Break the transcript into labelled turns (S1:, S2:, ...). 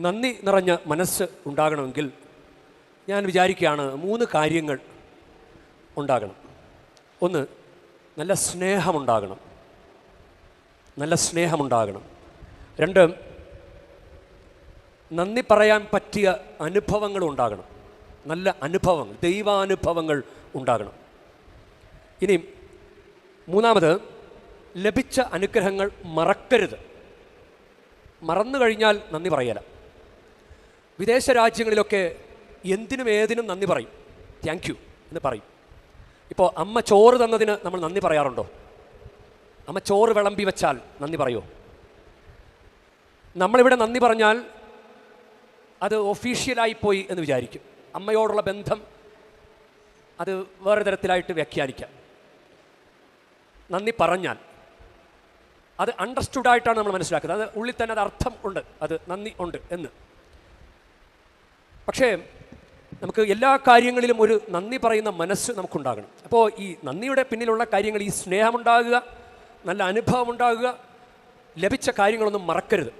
S1: നന്ദി നിറഞ്ഞ മനസ്സ് ഉണ്ടാകണമെങ്കിൽ ഞാൻ വിചാരിക്കുകയാണ് 3 കാര്യങ്ങൾ ഉണ്ടാകണം. ഒന്ന്, നല്ല സ്നേഹമുണ്ടാകണം. 2, നന്ദി പറയാൻ പറ്റിയ അനുഭവങ്ങൾ ഉണ്ടാകണം. നല്ല അനുഭവങ്ങൾ, ദൈവാനുഭവങ്ങൾ ഉണ്ടാകണം. ഇനി 3, ലഭിച്ച അനുഗ്രഹങ്ങൾ മറക്കരുത്. മറന്നു കഴിഞ്ഞാൽ നന്ദി പറയല. വിദേശ രാജ്യങ്ങളിലൊക്കെ എന്തിനും ഏതിനും നന്ദി പറയും, താങ്ക് യു എന്ന് പറയും. ഇപ്പോൾ അമ്മ ചോറ് തന്നതിന് നമ്മൾ നന്ദി പറയാറുണ്ടോ? അമ്മ ചോറ് വിളമ്പി വെച്ചാൽ നന്ദി പറയുമോ? നമ്മളിവിടെ നന്ദി പറഞ്ഞാൽ അത് ഒഫീഷ്യലായിപ്പോയി എന്ന് വിചാരിക്കും. അമ്മയോടുള്ള ബന്ധം അത് വേറെ തരത്തിലായിട്ട് വ്യാഖ്യാനിക്കാം. നന്ദി പറഞ്ഞാൽ അത് അണ്ടർസ്റ്റുഡായിട്ടാണ് നമ്മൾ മനസ്സിലാക്കുന്നത്. അത് ഉള്ളിൽ തന്നെ അത് അർത്ഥം ഉണ്ട്, അത് നന്ദി ഉണ്ട് എന്ന്. പക്ഷേ നമുക്ക് എല്ലാ കാര്യങ്ങളിലും ഒരു നന്ദി പറയുന്ന മനസ്സ് നമുക്കുണ്ടാകണം. അപ്പോൾ ഈ നന്ദിയുടെ പിന്നിലുള്ള കാര്യങ്ങൾ, ഈ സ്നേഹമുണ്ടാകുക, നല്ല അനുഭവം ഉണ്ടാകുക, ലഭിച്ച കാര്യങ്ങളൊന്നും മറക്കരുത്.